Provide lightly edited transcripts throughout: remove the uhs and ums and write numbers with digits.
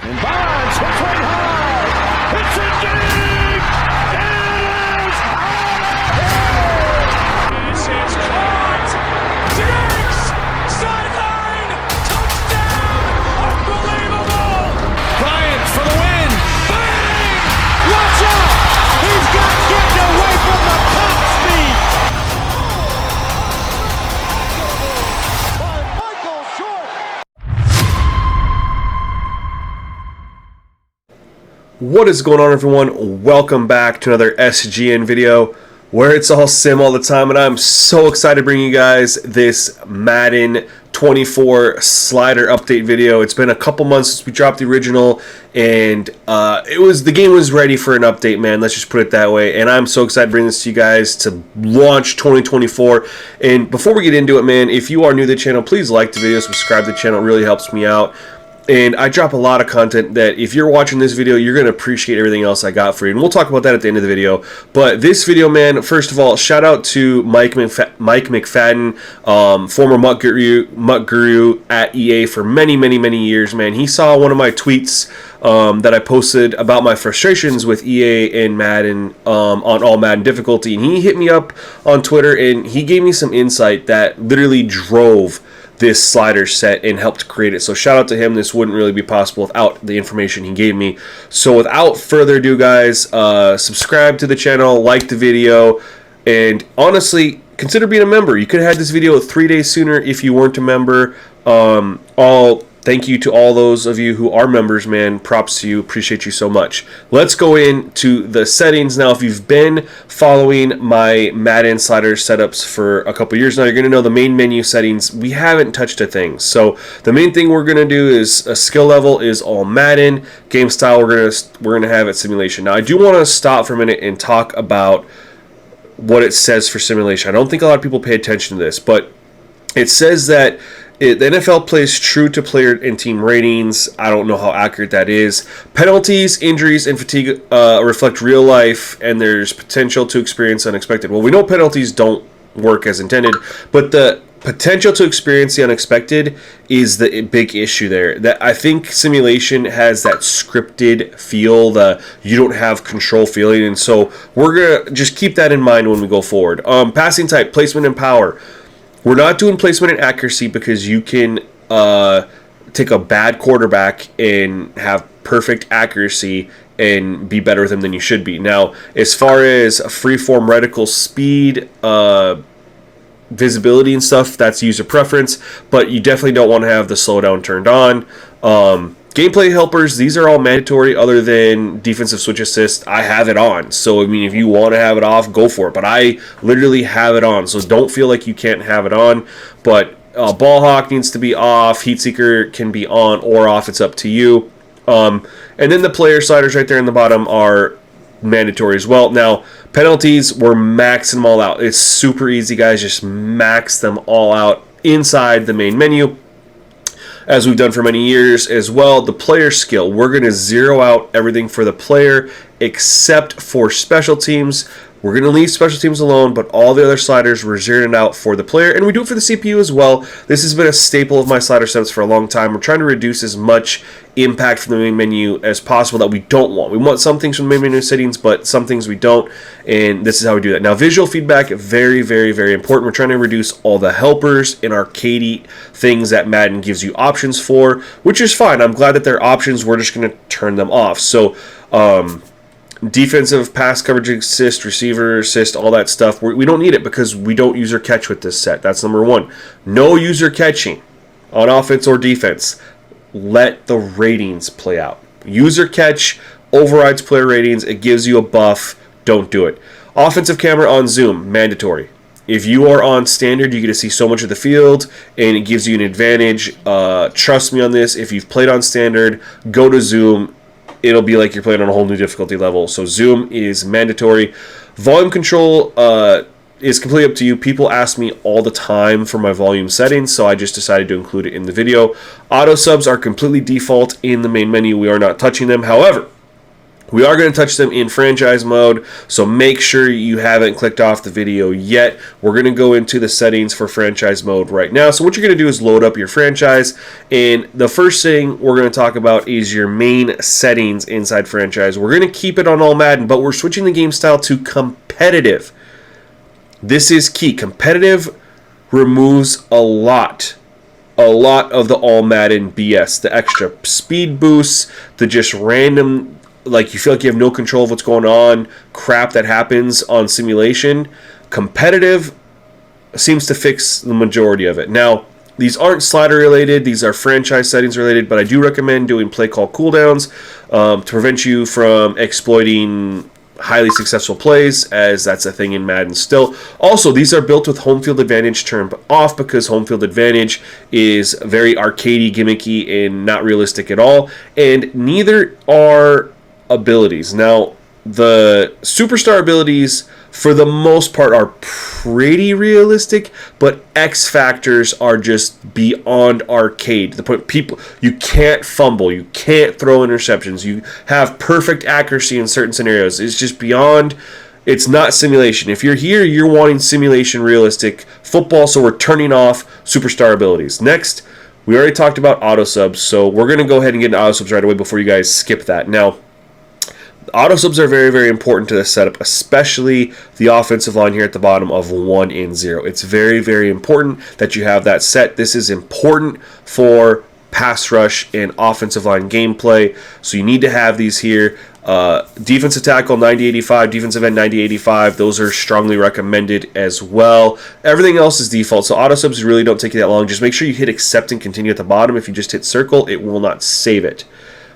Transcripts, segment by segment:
And Bonds hits one high. Hits it deep. It is out of here. This is caught. Diggs. Sideline. Touchdown. Unbelievable. Bryant for the win. Bang. Watch out. He's got getting away from the top speed. What is going on, everyone? Welcome back to another SGN video where it's all sim all the time, and I'm so excited to bring you guys this Madden 24 slider update video. It's been a couple months since we dropped the original, and the game was ready for an update, man. Let's just put it that way. And I'm so excited to bring this to you guys to launch 2024. And before we get into it, man, if you are new to the channel, please like the video, subscribe to the channel. It really helps me out. And I drop a lot of content that if you're watching this video, you're going to appreciate everything else I got for you. And we'll talk about that at the end of the video. But this video, man, first of all, shout out to Mike McFadden, former MUT Guru at EA for many years, man. He saw one of my tweets that I posted about my frustrations with EA and Madden on all Madden difficulty. And he hit me up on Twitter, and he gave me some insight that literally drove this slider set and helped create it. So shout out to him. This wouldn't really be possible without the information he gave me. So without further ado, guys, subscribe to the channel, like the video, and honestly, consider being a member. You could have had this video 3 days sooner if you weren't a member. Thank you to all those of you who are members, man. Props to you. Appreciate you so much. Let's go into the settings now. If you've been following my Madden slider setups for a couple years now, you're going to know the main menu settings. We haven't touched a thing. So the main thing we're going to do is a skill level is all Madden. Game style we're going to have at simulation. Now I do want to stop for a minute and talk about what it says for simulation. I don't think a lot of people pay attention to this, but it says that the NFL plays true to player and team ratings. I don't know how accurate that is. Penalties, injuries, and fatigue reflect real life, and there's potential to experience unexpected. Well, we know penalties don't work as intended, but the potential to experience the unexpected is the big issue there. That I think simulation has that scripted feel, the you don't have control feeling, and so we're gonna just keep that in mind when we go forward. Passing type, placement, and power. We're not doing placement and accuracy because you can take a bad quarterback and have perfect accuracy and be better with him than you should be. Now, as far as freeform reticle speed, visibility and stuff, that's user preference, but you definitely don't want to have the slowdown turned on. Gameplay helpers, these are all mandatory other than defensive switch assist. I have it on. So, I mean, if you want to have it off, go for it. But I literally have it on. So don't feel like you can't have it on. But ball hawk needs to be off. Heat seeker can be on or off. It's up to you. And then the player sliders right there in the bottom are mandatory as well. Now, penalties, we're maxing them all out. It's super easy, guys. Just max them all out inside the main menu, as we've done for many years as well. The player skill, we're going to zero out everything for the player except for special teams. We're going to leave special teams alone, but all the other sliders we're zeroing out for the player, and we do it for the CPU as well. This has been a staple of my slider setups for a long time. We're trying to reduce as much impact from the main menu as possible that we don't want. We want some things from the main menu settings, but some things we don't, and this is how we do that. Now, visual feedback, very important. We're trying to reduce all the helpers and arcadey things that Madden gives you options for, which is fine. I'm glad that they're options. We're just going to turn them off. So, defensive pass coverage assist, receiver assist, all that stuff, we don't need it because we don't user catch with this set. That's number one. No user catching on offense or defense. Let the ratings play out. User catch overrides player ratings. It gives you a buff. Don't do it. Offensive camera on zoom, mandatory. If you are on standard, you get to see so much of the field, and it gives you an advantage. Trust me on this. If you've played on standard, go to zoom. It'll be like you're playing on a whole new difficulty level. So zoom is mandatory. Volume control is completely up to you. People ask me all the time for my volume settings, so I just decided to include it in the video. Auto subs are completely default in the main menu. We are not touching them. However, We are going to touch them in franchise mode, so make sure you haven't clicked off the video yet. We're going to go into the settings for franchise mode right now. So what you're going to do is load up your franchise, and the first thing we're going to talk about is your main settings inside franchise. We're going to keep it on all Madden, but we're switching the game style to competitive. This is key. Competitive removes a lot of the all Madden BS, the extra speed boosts, the just random, like you feel like you have no control of what's going on, crap that happens on simulation. Competitive seems to fix the majority of it. Now, these aren't slider related, these are franchise settings related, but I do recommend doing play call cooldowns to prevent you from exploiting highly successful plays, as that's a thing in Madden still. Also, these are built with home field advantage turned off, because home field advantage is very arcadey, gimmicky, and not realistic at all, and neither are abilities. Now, the superstar abilities for the most part are pretty realistic, but X factors are just beyond arcade. The point, people, you can't fumble, you can't throw interceptions, you have perfect accuracy in certain scenarios. It's just beyond. It's not simulation. If you're here, you're wanting simulation realistic football, so we're turning off superstar abilities. Next, we already talked about auto subs, so we're going to go ahead and get into auto subs right away before you guys skip that. Now, auto subs are very, very important to this setup, especially the offensive line here at the bottom of 1 and 0. It's very, very important that you have that set. This is important for pass rush and offensive line gameplay, so you need to have these here. Defensive tackle 90-85, defensive end 90-85. Those are strongly recommended as well. Everything else is default, so auto subs really don't take you that long. Just make sure you hit accept and continue at the bottom. If you just hit circle, it will not save it.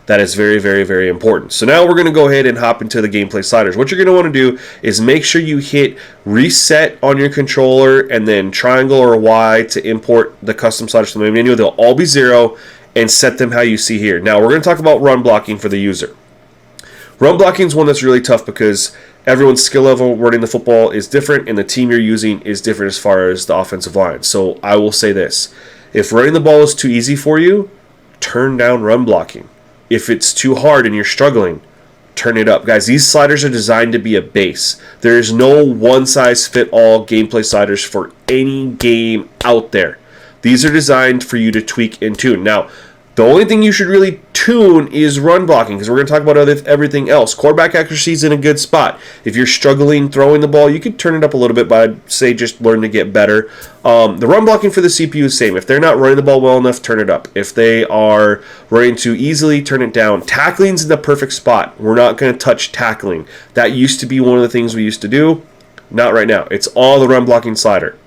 That is very, very, very important. So now we're going to go ahead and hop into the gameplay sliders. What you're going to want to do is make sure you hit reset on your controller and then triangle or Y to import the custom sliders from the menu. They'll all be 0, and set them how you see here. Now we're going to talk about run blocking for the user. Run blocking is one that's really tough because everyone's skill level running the football is different, and the team you're using is different as far as the offensive line. So I will say this. If running the ball is too easy for you, turn down run blocking. If it's too hard and you're struggling, turn it up. Guys, these sliders are designed to be a base. There is no one-size-fit-all gameplay sliders for any game out there. These are designed for you to tweak and tune. Now, the only thing you should really tune is run blocking, because we're going to talk about everything else. Quarterback accuracy is in a good spot. If you're struggling throwing the ball, you could turn it up a little bit, but I'd say just learn to get better. The run blocking for the CPU is the same. If they're not running the ball well enough, turn it up. If they are running too easily, turn it down. Tackling's in the perfect spot. We're not going to touch tackling. That used to be one of the things we used to do. Not right now. It's all the run blocking slider.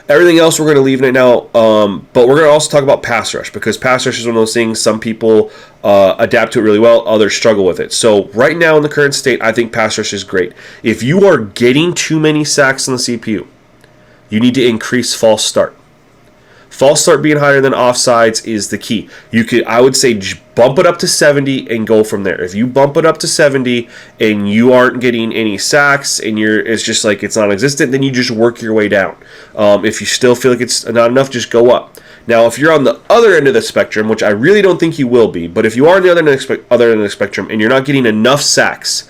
Everything else we're going to leave right now, but we're going to also talk about pass rush, because pass rush is one of those things some people adapt to it really well, others struggle with it. So right now in the current state, I think pass rush is great. If you are getting too many sacks on the CPU, you need to increase false start. False start being higher than offsides is the key. I would say bump it up to 70 and go from there. If you bump it up to 70 and you aren't getting any sacks and it's just like it's non-existent, then you just work your way down. If you still feel like it's not enough, just go up. Now, if you're on the other end of the spectrum, which I really don't think you will be, but if you are on the other end of the spectrum and you're not getting enough sacks,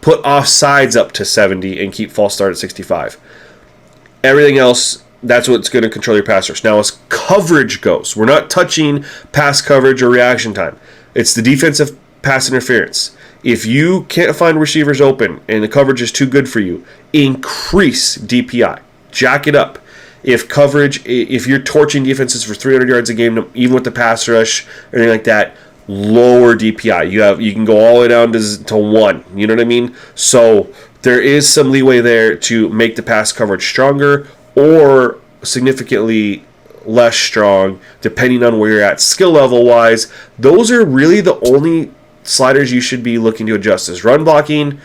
put offsides up to 70 and keep false start at 65. Everything else, that's what's going to control your pass rush. Now, as coverage goes, we're not touching pass coverage or reaction time. It's the defensive pass interference. If you can't find receivers open and the coverage is too good for you, increase DPI. Jack it up. If you're torching defenses for 300 yards a game, even with the pass rush or anything like that, lower DPI. You can go all the way down to 1. You know what I mean? So there is some leeway there to make the pass coverage stronger or significantly less strong, depending on where you're at skill level wise. Those are really the only sliders you should be looking to adjust, is run blocking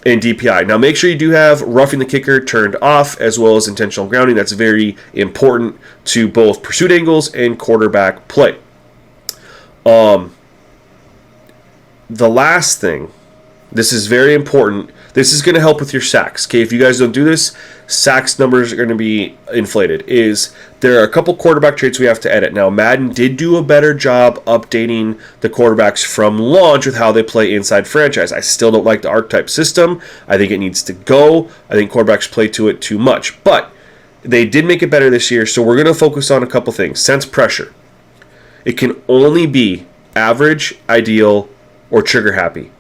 and DPI. Now make sure you do have roughing the kicker turned off, as well as intentional grounding. That's very important to both pursuit angles and quarterback play. The last thing This is very important. This is going to help with your sacks. Okay, if you guys don't do this, sacks numbers are going to be inflated. There are a couple quarterback traits we have to edit. Now, Madden did do a better job updating the quarterbacks from launch with how they play inside franchise. I still don't like the archetype system. I think it needs to go. I think quarterbacks play to it too much. But they did make it better this year, so we're going to focus on a couple things. Sense pressure. It can only be average, ideal, or trigger happy.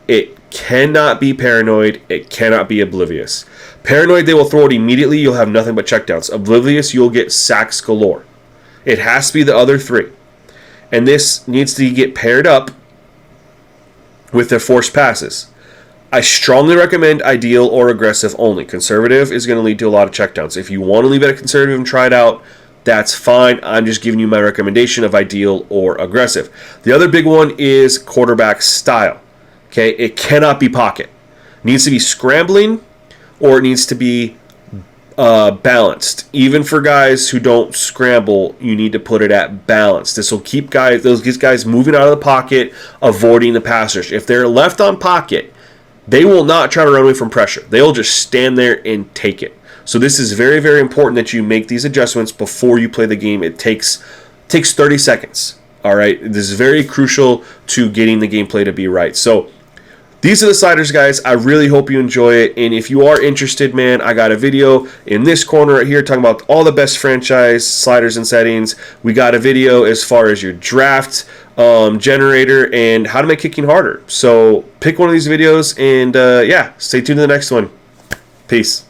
It cannot be paranoid. It cannot be oblivious. Paranoid, they will throw it immediately. You'll have nothing but checkdowns. Oblivious, you'll get sacks galore. It has to be the other three. And this needs to get paired up with their forced passes. I strongly recommend ideal or aggressive only. Conservative is going to lead to a lot of checkdowns. If you want to leave it at conservative and try it out, that's fine. I'm just giving you my recommendation of ideal or aggressive. The other big one is quarterback style. Okay, it cannot be pocket. It needs to be scrambling, or it needs to be balanced. Even for guys who don't scramble, you need to put it at balanced. This will keep those guys moving out of the pocket, avoiding the pass rush. If they're left on pocket, they will not try to run away from pressure. They'll just stand there and take it. So this is very, very important that you make these adjustments before you play the game. It takes 30 seconds. All right, this is very crucial to getting the gameplay to be right. So these are the sliders, guys. I really hope you enjoy it. And if you are interested, man, I got a video in this corner right here talking about all the best franchise sliders and settings. We got a video as far as your draft generator and how to make kicking harder. So pick one of these videos and, yeah, stay tuned to the next one. Peace.